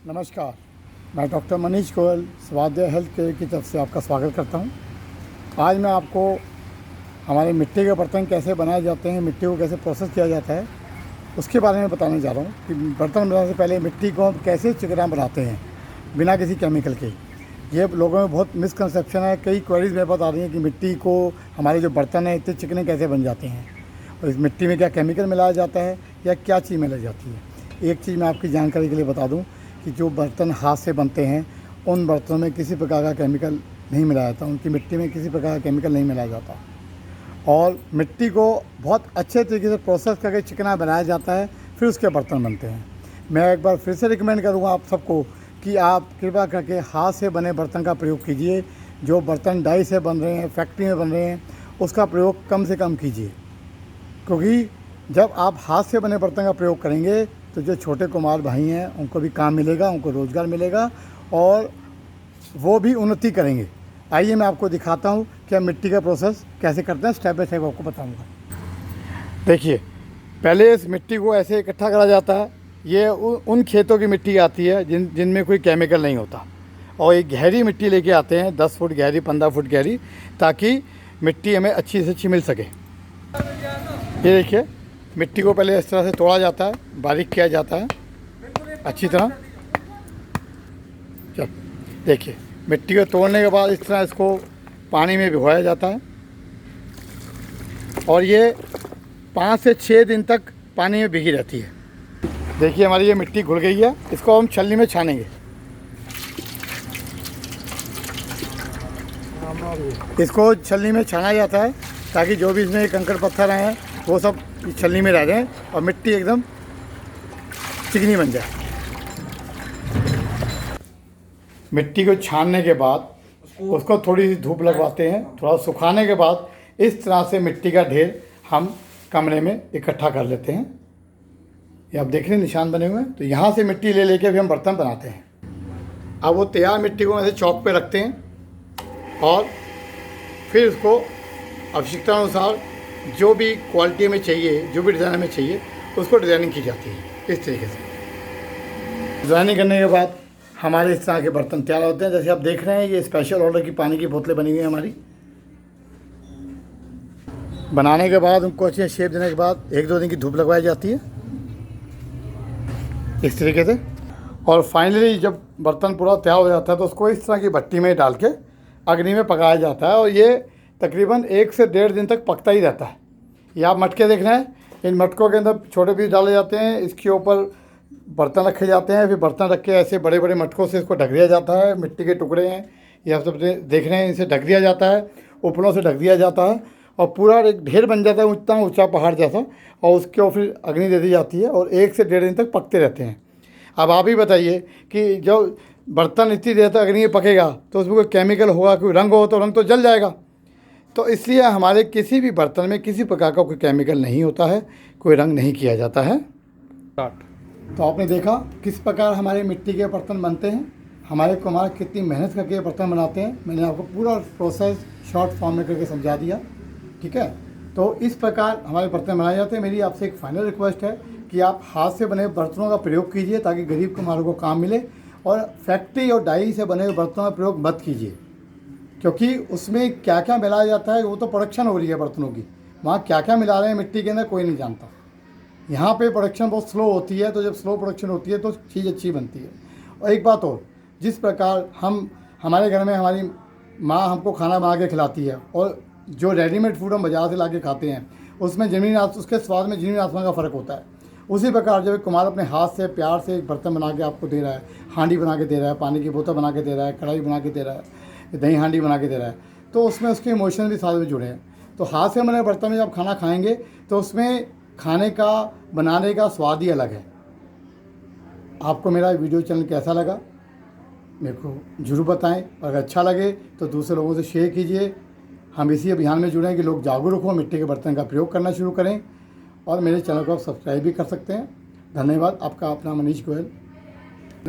नमस्कार, मैं डॉक्टर मनीष गोयल स्वास्थ्य हेल्थ केयर की तरफ से आपका स्वागत करता हूं। आज मैं आपको हमारे मिट्टी के बर्तन कैसे बनाए जाते हैं, मिट्टी को कैसे प्रोसेस किया जाता है, उसके बारे में बताने जा रहा हूं कि बर्तन बनाने से पहले मिट्टी को हम कैसे चिकना बनाते हैं बिना किसी केमिकल के। ये लोगों में बहुत मिसकंसेप्शन है। कई क्वेरीज मेरे पास आ रही हैं कि मिट्टी को हमारे जो बर्तन हैं इतने चिकने कैसे बन जाते हैं और इस मिट्टी में क्या केमिकल मिलाया जाता है या क्या चीज़ मिलाई जाती है। एक चीज़ मैं आपकी जानकारी के लिए बता दूं कि जो बर्तन हाथ से बनते हैं उन बर्तनों में किसी प्रकार का केमिकल नहीं मिलाया जाता, उनकी मिट्टी में किसी प्रकार का केमिकल नहीं मिलाया जाता और मिट्टी को बहुत अच्छे तरीके से प्रोसेस करके चिकना बनाया जाता है, फिर उसके बर्तन बनते हैं। मैं एक बार फिर से रिकमेंड करूँगा आप सबको कि आप कृपया करके हाथ से बने बर्तन का प्रयोग कीजिए। जो बर्तन डाई से बन रहे हैं, फैक्ट्री में बन रहे हैं, उसका प्रयोग कम से कम कीजिए, क्योंकि जब आप हाथ से बने बर्तन का प्रयोग करेंगे तो जो छोटे कुम्हार भाई हैं उनको भी काम मिलेगा, उनको रोज़गार मिलेगा और वो भी उन्नति करेंगे। आइए मैं आपको दिखाता हूँ कि हम मिट्टी का प्रोसेस कैसे करते हैं, स्टेप बाय स्टेप आपको बताऊँगा। देखिए, पहले इस मिट्टी को ऐसे इकट्ठा करा जाता है। ये उन खेतों की मिट्टी आती है जिनमें कोई केमिकल नहीं होता और एक गहरी मिट्टी लेके आते हैं, 10 फुट गहरी, 15 फुट गहरी, ताकि मिट्टी हमें अच्छी से अच्छी मिल सके। ये देखिए, मिट्टी को पहले इस तरह से तोड़ा जाता है, बारीक किया जाता है अच्छी तरह। चल देखिए, मिट्टी को तोड़ने के बाद इस तरह इसको पानी में भिगोया जाता है और ये 5 से 6 दिन तक पानी में भीगी रहती है। देखिए, हमारी ये मिट्टी घुल गई है, इसको हम छलनी में छानेंगे। इसको छलनी में छाना जाता है ताकि जो भी इसमें कंकड़ पत्थर हैं वो सब छलनी में रह जाएं और मिट्टी एकदम चिकनी बन जाए। मिट्टी को छानने के बाद उसको थोड़ी सी धूप लगवाते हैं, थोड़ा सुखाने के बाद इस तरह से मिट्टी का ढेर हम कमरे में इकट्ठा कर लेते हैं। ये आप देख रहे हैं निशान बने हुए हैं, तो यहाँ से मिट्टी ले लेके भी हम बर्तन बनाते हैं। अब वो तैयार मिट्टी को ऐसे चौक पे रखते हैं और फिर उसको आवश्यकतानुसार जो भी क्वालिटी में चाहिए, जो भी डिज़ाइन में चाहिए, उसको डिज़ाइनिंग की जाती है। इस तरीके से डिज़ाइनिंग करने के बाद हमारे इस तरह के बर्तन तैयार होते हैं। जैसे आप देख रहे हैं, ये स्पेशल ऑर्डर की पानी की बोतलें बनी हुई हैं हमारी। बनाने के बाद उनको अच्छे शेप देने के बाद 1-2 दिन की धूप लगवाई जाती है इस तरीके से। और फाइनली जब बर्तन पूरा तैयार हो जाता है तो उसको इस तरह की भट्टी में डाल के अग्नि में पकाया जाता है और ये तकरीबन 1 से 1.5 दिन तक पकता ही रहता है। ये आप मटके देख रहे हैं, इन मटकों के अंदर छोटे पीस डाले जाते हैं, इसके ऊपर बर्तन रखे जाते हैं, फिर बर्तन रख के ऐसे बड़े बड़े मटकों से इसको ढक दिया जाता है। मिट्टी के टुकड़े हैं, ये आप सब देख रहे हैं, इसे ढक दिया जाता है, ऊपरों से ढक दिया जाता है और पूरा एक ढेर बन जाता है, उतना ऊँचा पहाड़ जैसा, और उसके ऊपर फिर अग्नि दे दी जाती है और 1 से 1.5 दिन तक पकते रहते हैं। अब आप ही बताइए कि जो बर्तन इतनी देर तक अग्नि में पकेगा तो उसमें कोई केमिकल होगा, कोई रंग हो तो रंग तो जल जाएगा। तो इसलिए हमारे किसी भी बर्तन में किसी प्रकार का कोई केमिकल नहीं होता है, कोई रंग नहीं किया जाता है। तो आपने देखा किस प्रकार हमारे मिट्टी के बर्तन बनते हैं, हमारे कुम्हार कितनी मेहनत करके बर्तन बनाते हैं। मैंने आपको पूरा प्रोसेस शॉर्ट फॉर्म में करके समझा दिया, ठीक है। तो इस प्रकार हमारे बर्तन बनाए जाते हैं। मेरी आपसे एक फाइनल रिक्वेस्ट है कि आप हाथ से बने बर्तनों का प्रयोग कीजिए ताकि गरीब कुम्हारों को काम मिले, और फैक्ट्री और डाई से बने हुए बर्तनों का प्रयोग मत कीजिए, क्योंकि उसमें क्या क्या मिलाया जाता है वो तो प्रोडक्शन हो रही है बर्तनों की, वहाँ क्या क्या मिला रहे हैं मिट्टी के अंदर कोई नहीं जानता। यहाँ पे प्रोडक्शन बहुत स्लो होती है, तो जब स्लो प्रोडक्शन होती है तो चीज़ अच्छी बनती है। और एक बात और, जिस प्रकार हमारे घर में हमारी माँ हमको खाना बना के खिलाती है और जो रेडीमेड फूड हम बाज़ार से ला के खाते हैं उसमें उसके स्वाद में ज़मीन आसमान का फ़र्क होता है। उसी प्रकार जब कुम्हार अपने हाथ से प्यार से एक बर्तन बना के आपको दे रहा है, हांडी बना के दे रहा है, पानी की बोतल बना के दे रहा है, कढ़ाई बना के दे रहा है, दही हांडी बना के दे रहा है, तो उसमें उसके इमोशन भी साथ में जुड़े हैं। तो हाथ से बने बर्तन में जब खाना खाएंगे तो उसमें खाने का बनाने का स्वाद ही अलग है। आपको मेरा वीडियो चैनल कैसा लगा मेरे को ज़रूर बताएं, अगर अच्छा लगे तो दूसरे लोगों से शेयर कीजिए। हम इसी अभियान में जुड़े हैं कि लोग जागरूक हों, मिट्टी के बर्तन का प्रयोग करना शुरू करें, और मेरे चैनल को आप सब्सक्राइब भी कर सकते हैं। धन्यवाद। आपका अपना मनीष गोयल।